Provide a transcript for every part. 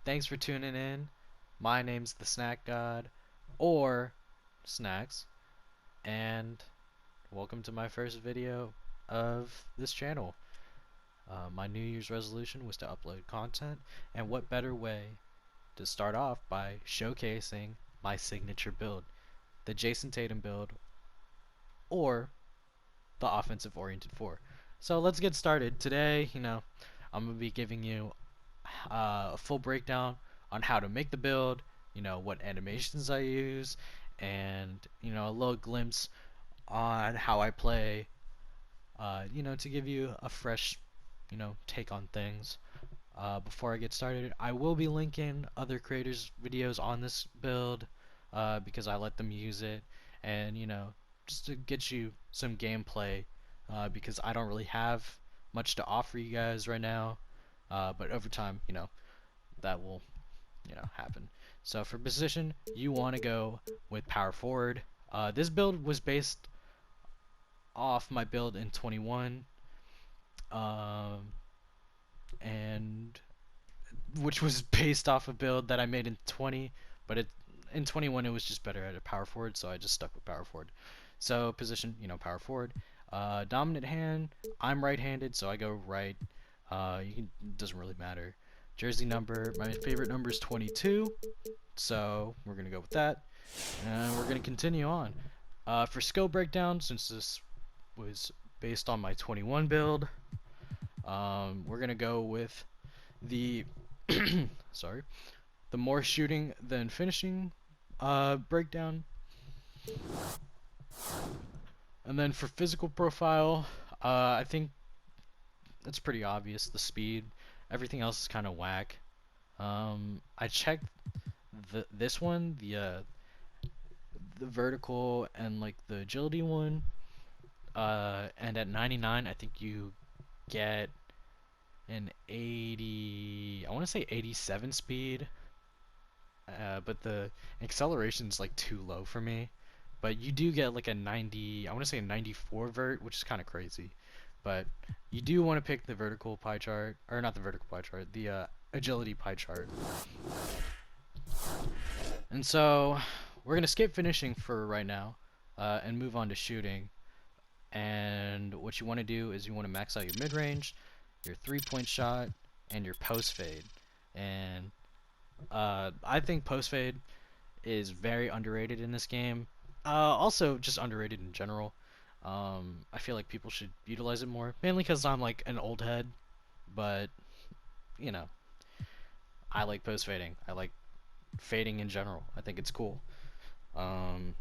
Thanks for tuning in. My name's the Snack God, or Snacks, and welcome to my first video of this channel. My New Year's resolution was to upload content, and what better way to start off by showcasing my signature build, the Jason Tatum build, or the offensive oriented four. So let's get started. Today, I'm going to be giving you a full breakdown on how to make the build, what animations I use, and a little glimpse on how I play, to give you a fresh, take on things. Before I get started, I will be linking other creators' videos on this build because I let them use it, and just to get you some gameplay because I don't really have much to offer you guys right now. But over time, that will, happen. So for position, you want to go with power forward. This build was based off my build in 21, um, and which was based off a build that I made in 20, but in 21 it was just better at a power forward, so I just stuck with power forward. So position, power forward. Dominant hand, I'm right-handed, so I go right. It doesn't really matter. Jersey number, my favorite number is 22, so we're gonna go with that, and we're gonna continue on. For skill breakdown, since this was based on my 21 build, we're gonna go with the sorry, the more shooting than finishing breakdown. And then for physical profile, I think it's pretty obvious. The speed, everything else is kind of whack. I checked this one, the vertical and like the agility one, and at 99, I think you get an 80. I want to say 87 speed, but the acceleration's like too low for me. But you do get like a 90, I want to say a 94 vert, which is kind of crazy. But you do want to pick the vertical pie chart, or not the vertical pie chart, the agility pie chart. And so we're gonna skip finishing for right now, and move on to shooting. And what you want to do is you want to max out your mid range, your 3-point shot, and your post fade. And I think post fade is very underrated in this game. Also, just underrated in general. I feel like people should utilize it more, mainly because I'm like an old head. But you know, I like post fading. I like fading in general. I think it's cool. Um,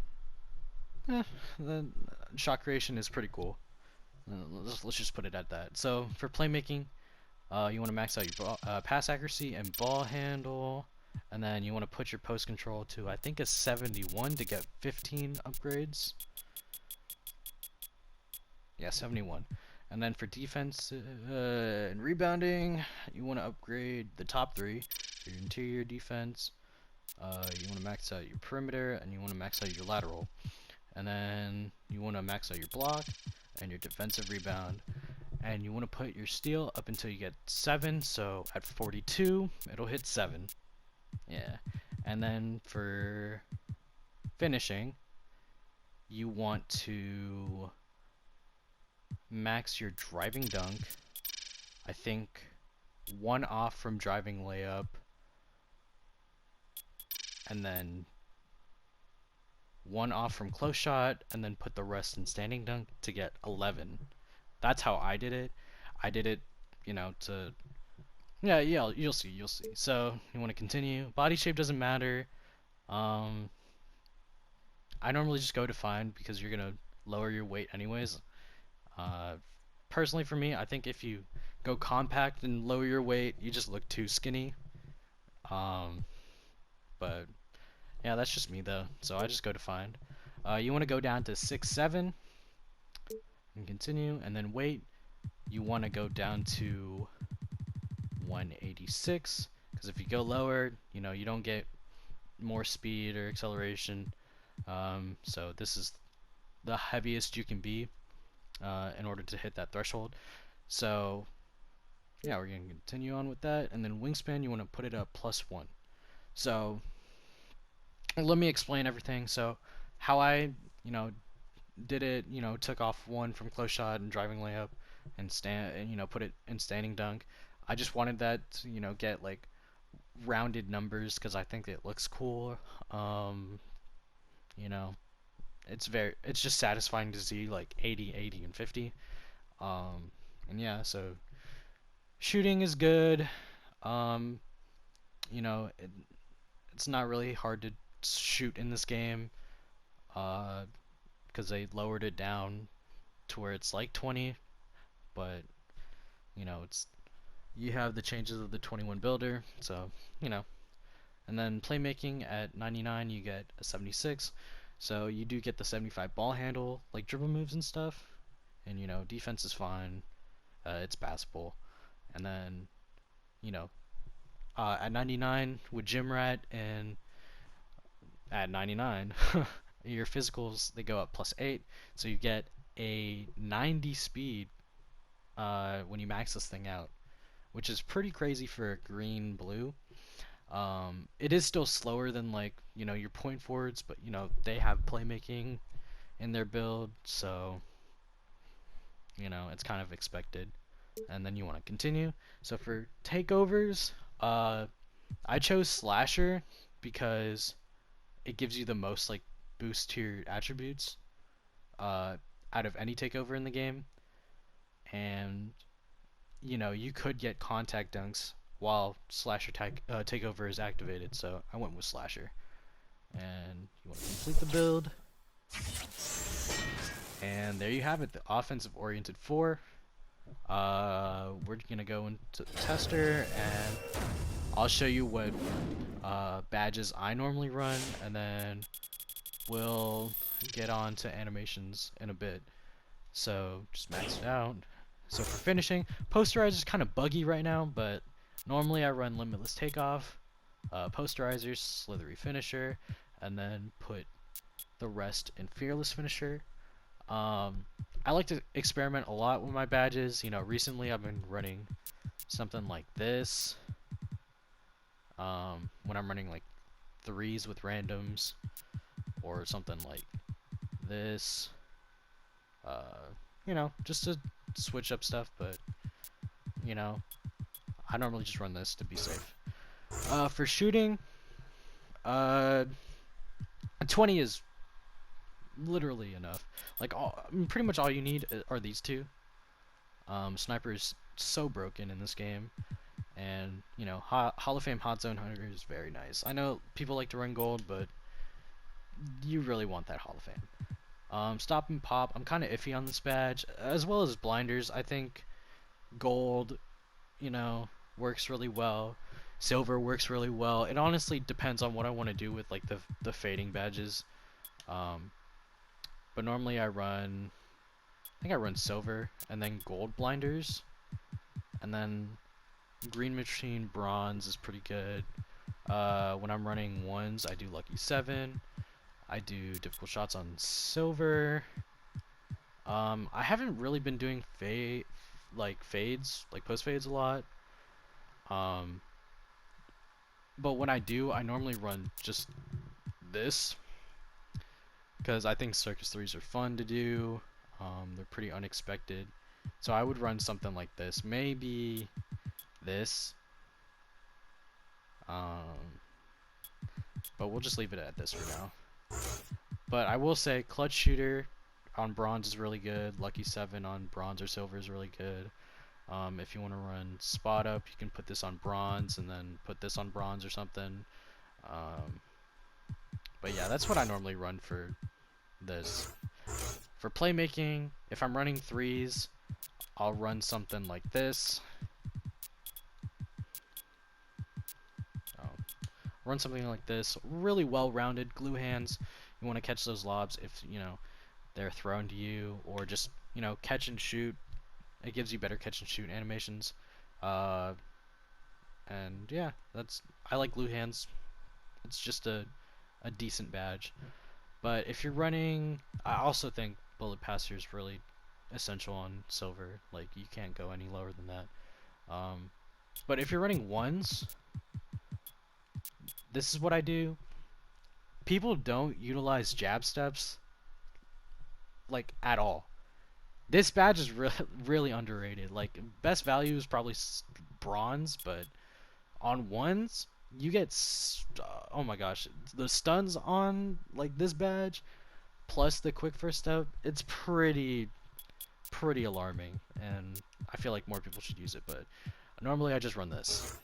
the shot creation is pretty cool. Let's just put it at that. So for playmaking, you want to max out your pass accuracy and ball handle, and then you want to put your post control to I think a 71 to get 15 upgrades. Yeah, 71. And then for defense and rebounding, you want to upgrade the top three. Your interior defense, you want to max out your perimeter, and you want to max out your lateral. And then you want to max out your block and your defensive rebound. And you want to put your steal up until you get 7, so at 42, it'll hit 7. Yeah. And then for finishing, you want to max your driving dunk. I think 1 off from driving layup, and then 1 off from close shot, and then put the rest in standing dunk to get 11. That's how I did it. I did it, to yeah, you'll see. So you want to continue. Body shape doesn't matter. Um, I normally just go defined because you're gonna lower your weight anyways. Uh, Personally for me, I think if you go compact and lower your weight, you just look too skinny. Um, but yeah, that's just me though. So I just go defined. You want to go down to 6'7" and continue, and then weight. You want to go down to 186 because if you go lower, you don't get more speed or acceleration. So this is the heaviest you can be in order to hit that threshold. So yeah, we're gonna continue on with that. And then wingspan, you want to put it up +1. So let me explain everything. So how I, you know, did it, took off one from close shot and driving layup and put it in standing dunk. I just wanted that to, get like rounded numbers because I think it looks cool. Um, you know, it's just satisfying to see like 80, 80, and 50. Um, and yeah, so shooting is good. Um, you know, it, it's not really hard to shoot in this game. Because they lowered it down to where it's like 20, but it's you have the changes of the 21 builder, so you know. And then playmaking at 99, you get a 76, so you do get the 75 ball handle, like dribble moves and stuff. And defense is fine, it's passable. And then you know, at 99 with Gym Rat and at 99, your physicals they go up +8, so you get a 90 speed when you max this thing out, which is pretty crazy for a green blue. It is still slower than like your point forwards, but they have playmaking in their build, so it's kind of expected. And then you want to continue. So for takeovers, uh, I chose slasher because it gives you the most like boost to your attributes uh, out of any takeover in the game, and you could get contact dunks while slasher takeover is activated. So I went with slasher. And you want to complete the build. And there you have it, the offensive oriented 4. We're gonna go into tester, and I'll show you what badges I normally run, and then we'll get on to animations in a bit. So just max it out. So for finishing, posterize is kind of buggy right now, but normally I run limitless takeoff, posterizers, slithery finisher, and then put the rest in fearless finisher. I like to experiment a lot with my badges. Recently I've been running something like this. When I'm running like threes with randoms, or something like this. Just to switch up stuff, but I normally just run this to be safe. For shooting, uh, 20 is literally enough. Like pretty much all you need are these two. Sniper is so broken in this game, and Hall of Fame Hot Zone Hunter is very nice. I know people like to run gold, but you really want that Hall of Fame. Stop and pop, I'm kind of iffy on this badge, as well as blinders. I think gold, works really well. Silver works really well. It honestly depends on what I want to do with like the fading badges. Um, but normally I think I run silver and then gold blinders, and then green machine bronze is pretty good. When I'm running ones, I do lucky 7. I do difficult shots on silver. I haven't really been doing fades, like post fades a lot. Um, but when I do, I normally run just this because I think circus threes are fun to do. They're pretty unexpected, so I would run something like this, maybe this. Um, but we'll just leave it at this for now. But I will say, clutch shooter on bronze is really good. Lucky 7 on bronze or silver is really good. If you want to run spot up, you can put this on bronze and then put this on bronze or something. But yeah, that's what I normally run for this. For playmaking, if I'm running threes, I'll run something like this. Run something like this. Really well-rounded glue hands. You want to catch those lobs if they're thrown to you, or just catch and shoot. It gives you better catch and shoot animations. And yeah, I like glue hands. It's just a decent badge. But if you're running, I also think bullet passer is really essential on silver. Like, you can't go any lower than that. Um, but if you're running ones, this is what I do. People don't utilize jab steps like at all. This badge is really underrated. Like best value is probably bronze, but on ones you get oh my gosh, the stuns on like this badge plus the quick first step. It's pretty alarming, and I feel like more people should use it. But normally I just run this.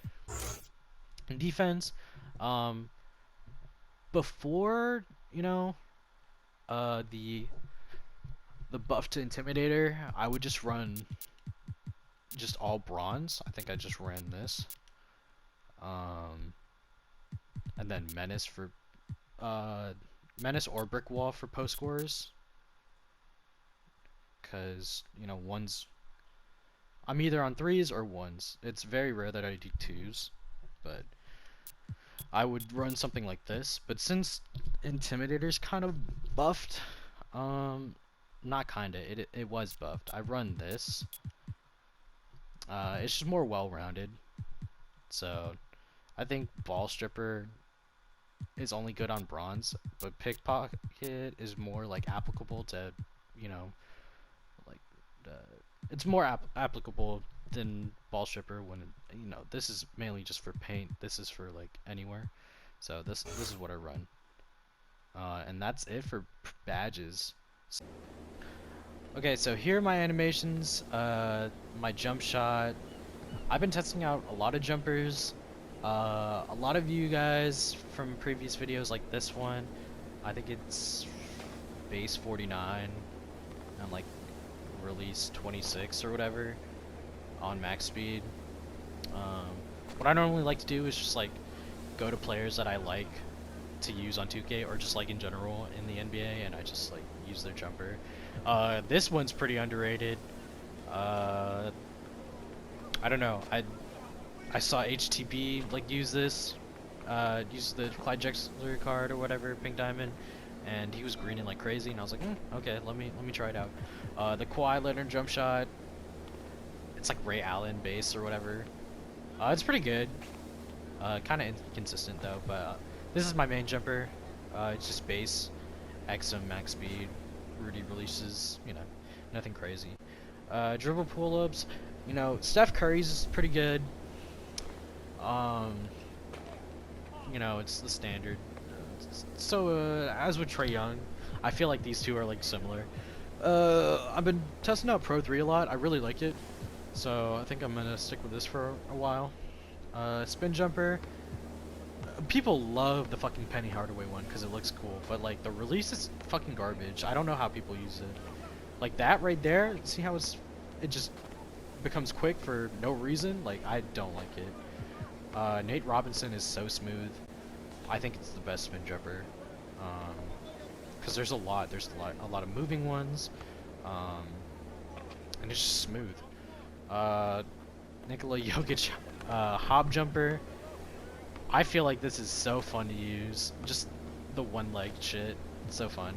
In defense, um, before you know uh the the buff to Intimidator, I would just run just all bronze. I think I just ran this. Um, and then Menace for Menace or Brick Wall for post scores. Cause ones. I'm either on threes or ones. It's very rare that I do twos, but I would run something like this. But since Intimidator's kind of buffed, not kinda. It was buffed. I run this. It's just more well-rounded. So I think Ball Stripper is only good on bronze, but Pickpocket is more like applicable to, you know, like it's more applicable than Ball Stripper when this is mainly just for paint. This is for like anywhere. So this is what I run. And that's it for badges. Okay, so here are my animations. My jump shot. I've been testing out a lot of jumpers. A lot of you guys from previous videos like this one, I think it's base 49 and like release 26 or whatever on max speed. What I normally like to do is just like go to players that I like to use on 2K or just like in general in the NBA, and I just like use their jumper. This one's pretty underrated. I don't know. I saw HTB like use this, use the Clyde Drexler card or whatever, Pink Diamond, and he was greening like crazy, and I was like, okay, let me try it out. The Kawhi Leonard jump shot, it's like Ray Allen base or whatever. It's pretty good. Kind of inconsistent though, but this is my main jumper. It's just base, XM max speed, Rudy releases, nothing crazy. Dribble pull-ups, Steph Curry's is pretty good. It's the standard. So as with Trae Young, I feel like these two are like similar. I've been testing out Pro 3 a lot. I really like it, so I think I'm gonna stick with this for a while. Spin jumper. People love the fucking Penny Hardaway one because it looks cool, but like the release is fucking garbage. I don't know how people use it. Like that right there. See how it just becomes quick for no reason? Like I don't like it. Nate Robinson is so smooth. I think it's the best spin jumper. Because there's a lot of moving ones. And it's just smooth. Nikola Jokic hop jumper. I feel like this is so fun to use. Just the one leg shit. It's so fun.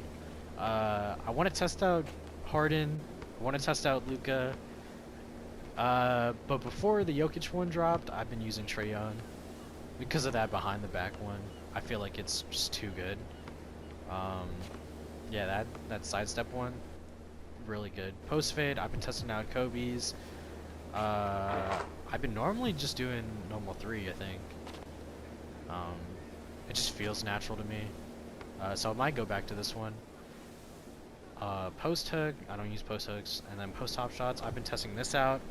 I want to test out Harden. I want to test out Luka. But before the Jokic one dropped, I've been using Trae Young because of that behind the back one. I feel like it's just too good. Yeah, that sidestep one, really good. Post fade, I've been testing out Kobe's. I've been normally just doing normal 3, I think. It just feels natural to me. So I might go back to this one. Post hook, I don't use post hooks, and then post hop shots. I've been testing this out.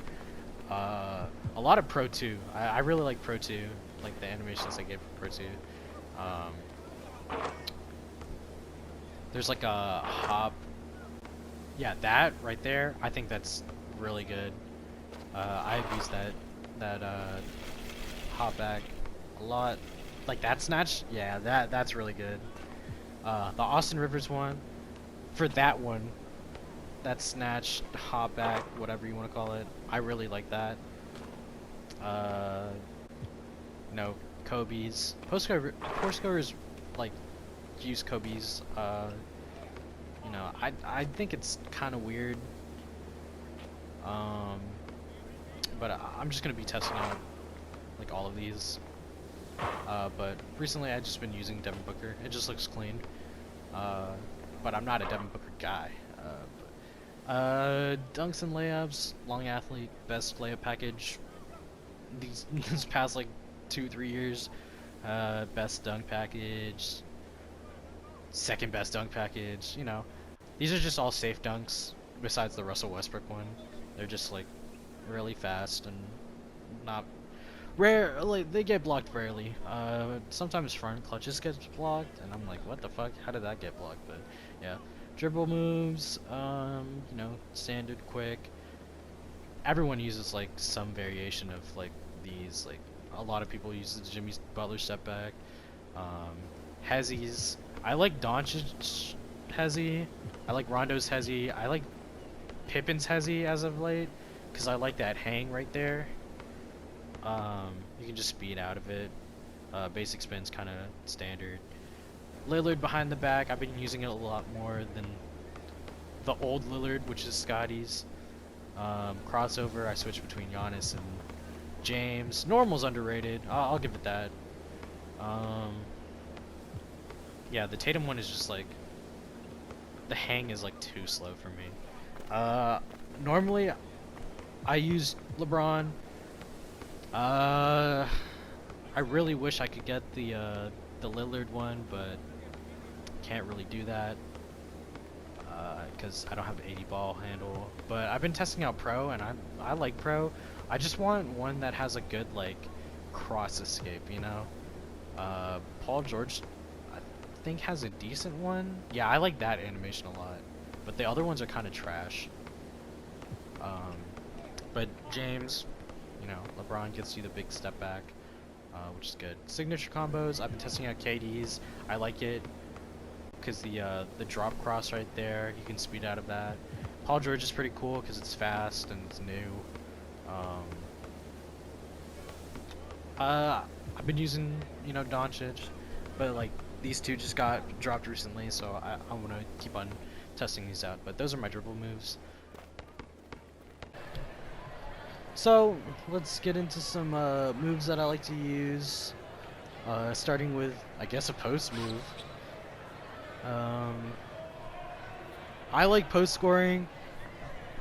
A lot of Pro 2. I really like Pro 2, like the animations I get for Pro 2. There's like a hop. Yeah, that right there. I think that's really good. I've used that hop back a lot. Like that snatch. Yeah, that's really good. The Austin Rivers one. For that one, that snatch, hop back, whatever you want to call it, I really like that. No, Kobe's. Post scorers like use Kobe's. I think it's kind of weird. but I'm just gonna be testing out like all of these. But recently I've just been using Devin Booker. It just looks clean. But I'm not a Devin Booker guy. Dunks and layups, long athlete, best layup package. These past like 2-3 years, best dunk package, second best dunk package. You know, these are just all safe dunks. Besides the Russell Westbrook one, they're just like really fast and not rare. Like they get blocked rarely. Sometimes front clutches gets blocked, and I'm like, what the fuck? How did that get blocked? But yeah. Dribble moves, you know, standard, quick. Everyone uses like some variation of like these. Like a lot of people use the Jimmy Butler step back. Hezzies. I like Doncic Hezzy. I like Rondo's Hezzy. I like Pippen's Hezzy as of late, because I like that hang right there. You can just speed out of it. Basic spin's kind of standard. Lillard behind the back, I've been using it a lot more than the old Lillard, which is Scotty's. Crossover, I switch between Giannis and James. Normal's underrated, I'll give it that. Yeah, the Tatum one is just like, the hang is like too slow for me. Normally, I use LeBron. I really wish I could get the Lillard one, but can't really do that because I don't have 80 ball handle. But I've been testing out Pro, and I like Pro. I just want one that has a good like cross escape, you know. Paul George, I think, has a decent one. Yeah, I like that animation a lot, but the other ones are kind of trash. But James, you know, LeBron gets you the big step back, which is good. Signature combos, I've been testing out KD's. I like it because the drop cross right there, you can speed out of that. Paul George is pretty cool because it's fast and it's new. I've been using, you know, Doncic, but like these two just got dropped recently, so I want to keep on testing these out. But those are my dribble moves. So let's get into some moves that I like to use. Starting with, I guess, a post move. I like post scoring.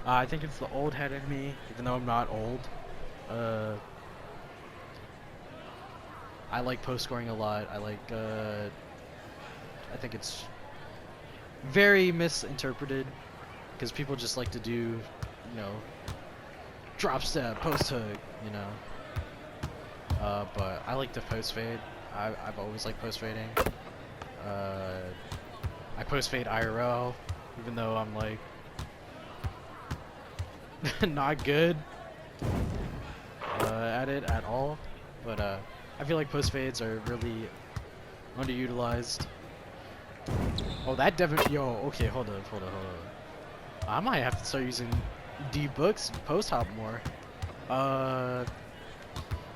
I think it's the old head in me, even though I'm not old. I like post scoring a lot. I like. I think it's very misinterpreted because people just like to do, you know, drop step, post hook, you know. But I like to post fade. I've always liked post fading. I post fade IRL, even though I'm like not good at it at all. But I feel like post fades are really underutilized. Oh, that definitely. Yo, okay, hold up. I might have to start using D-Books post hop more.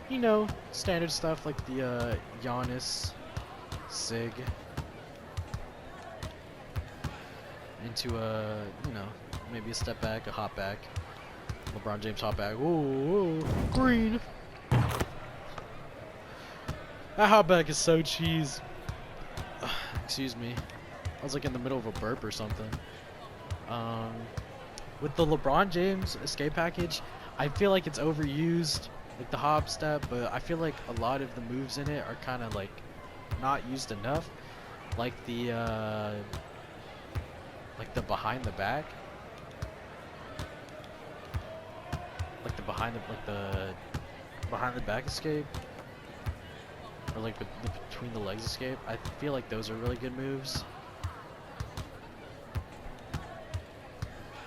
You know, standard stuff like the Giannis Sig into a, you know, maybe a step back, a hop back. LeBron James hop back. Ooh, green. That hop back is so cheese. Excuse me. I was like in the middle of a burp or something. With the LeBron James escape package, I feel like it's overused, like the hop step, but I feel like a lot of the moves in it are kind of like not used enough, like the behind the back, like the behind the back escape, or like the between the legs escape. I feel like those are really good moves.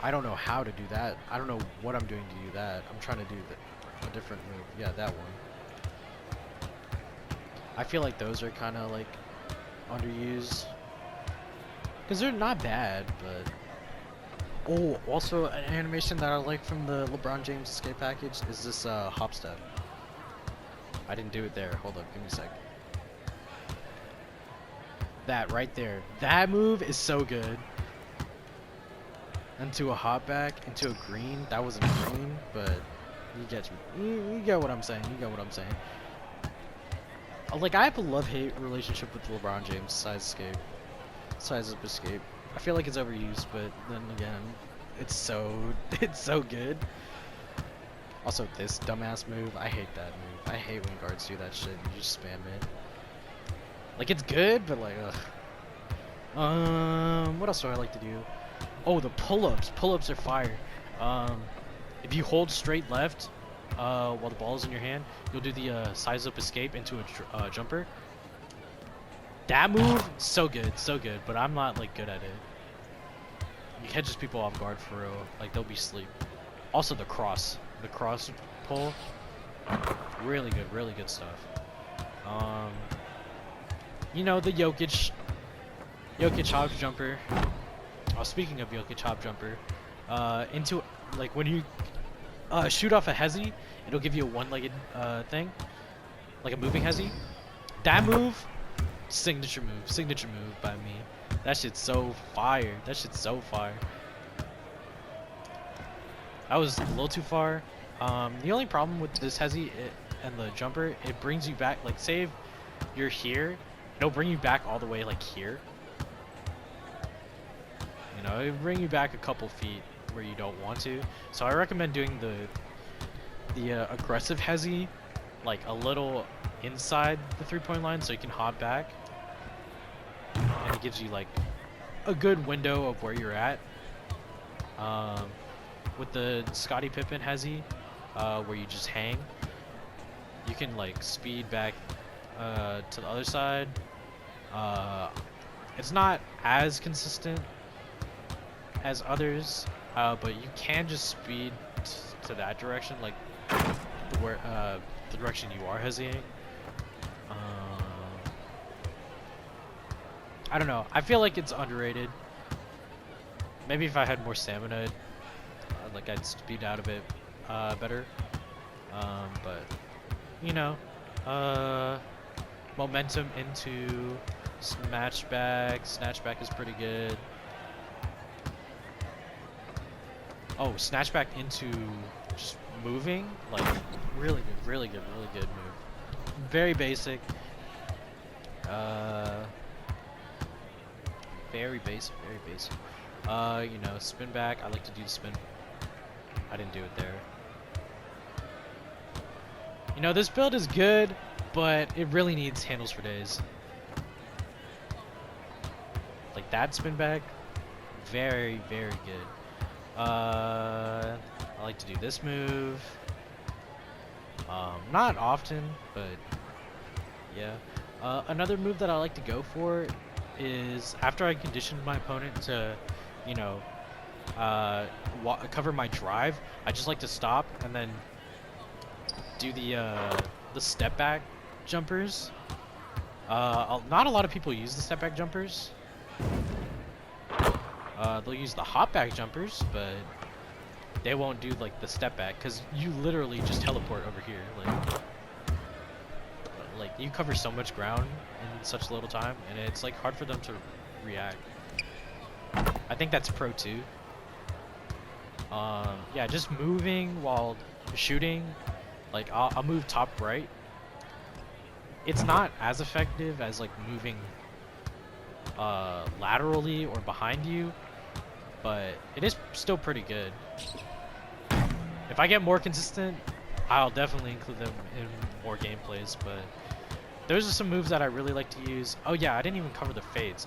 I don't know how to do that. I don't know what I'm doing to do that. I'm trying to do a different move. Yeah, that one. I feel like those are kind of like underused. Because they're not bad, but... Oh, also an animation that I like from the LeBron James escape package is this hop step. I didn't do it there. Hold up, give me a sec. That right there. That move is so good. Into a hop back, into a green. That wasn't green, but You get me. You get what I'm saying. You get what I'm saying. Like, I have a love-hate relationship with LeBron James' Size Up Escape. I feel like it's overused, but then again, it's so it's so good. Also, this dumbass move, I hate that move. I hate when guards do that shit. You just spam it. Like, it's good, but like, ugh. What else do I like to do? Oh, the pull-ups. Pull-ups are fire. If you hold straight left, while the ball is in your hand, you'll do the size up escape into a jumper. That move, so good, but I'm not like good at it. You catches people off guard for real, like they'll be asleep. Also the cross pull, really good stuff. You know, the Jokic hop jumper. Oh, speaking of Jokic hop jumper, into like when you shoot off a hezi, it'll give you a one-legged thing, like a moving hezi. That move, signature move by me. That shit's so fire. That was a little too far. The only problem with this hezi and the jumper, it brings you back. Like, say if you're here, it'll bring you back all the way like here. You know, it'll bring you back a couple feet where you don't want to. So I recommend doing the aggressive hezi, like a little inside the 3-point line, so you can hop back, and it gives you like a good window of where you're at. With the Scottie Pippen hezi, where you just hang, you can like speed back to the other side. It's not as consistent as others, but you can just speed to that direction, like where the direction you are heziing. I don't know. I feel like it's underrated. Maybe if I had more stamina, like I'd speed out of it better. But you know, momentum into snatchback. Snatchback is pretty good. Oh, snatchback into just moving, like really good move. Very basic. Very basic. You know, spin back. I like to do the spin. I didn't do it there. You know, this build is good, but it really needs handles for days. Like that spin back, very good. I like to do this move. Not often, but yeah. Another move that I like to go for is after I condition my opponent to, you know, cover my drive, I just like to stop and then do the step back jumpers. Not a lot of people use the step back jumpers. They'll use the hop back jumpers, but they won't do like the step back because you literally just teleport over here. Like you cover so much ground in such little time, and it's like hard for them to react. I think that's pro too. Yeah, just moving while shooting. Like I'll move top right. It's not as effective as like moving laterally or behind you, but it is still pretty good. If I get more consistent, I'll definitely include them in more gameplays, but those are some moves that I really like to use. Oh yeah, I didn't even cover the fades.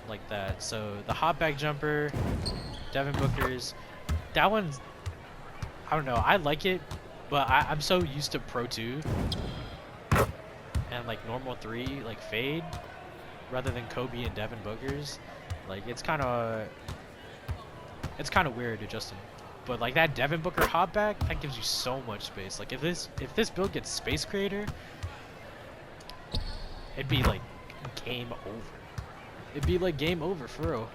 Like that. So the hop back jumper, Devin Booker's, that one's, I don't know, I like it, but I'm so used to Pro 2 and like normal 3, like fade, rather than Kobe and Devin Booker's. Like it's kind of weird adjusting. But like that Devin Booker hop back, that gives you so much space. Like if this build gets Space Creator, it'd be like game over. It'd be like game over for real.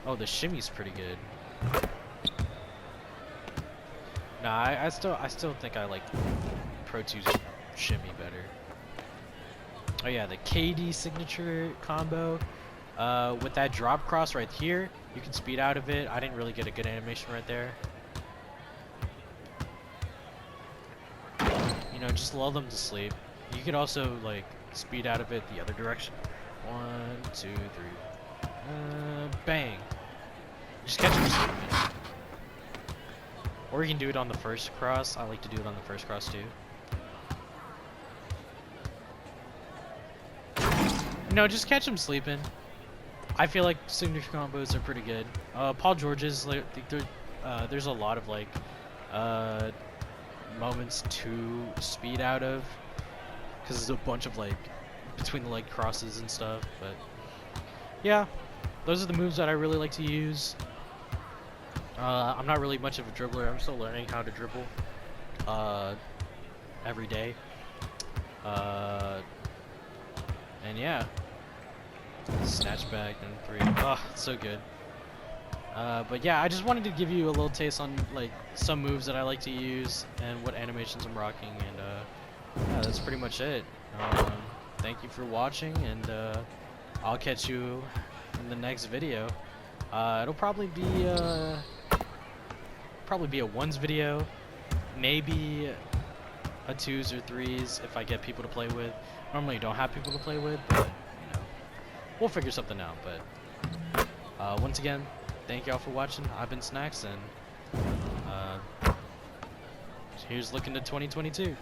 Oh, the shimmy's pretty good. Nah, I still think I like Pro 2's shimmy better. Oh yeah, the KD signature combo. With that drop cross right here, you can speed out of it. I didn't really get a good animation right there. know, just lull them to sleep. You could also like speed out of it the other direction. 1, 2, 3. Bang. Just catch them sleeping. Or you can do it on the first cross. I like to do it on the first cross too. No, just catch them sleeping. I feel like signature combos are pretty good. Paul George's, like, there's a lot of like moments to speed out of, because there's a bunch of like between the leg crosses and stuff. But yeah, those are the moves that I really like to use. I'm not really much of a dribbler. I'm still learning how to dribble every day. And yeah, snatch back and 3. Oh, so good. But yeah, I just wanted to give you a little taste on like some moves that I like to use and what animations I'm rocking, and yeah, that's pretty much it. Thank you for watching, and I'll catch you in the next video. It'll probably be a ones video, maybe a 2s or 3s if I get people to play with. Normally, don't have people to play with, but you know, we'll figure something out. But once again, thank y'all for watching. I've been Snacks, and here's looking to 2022.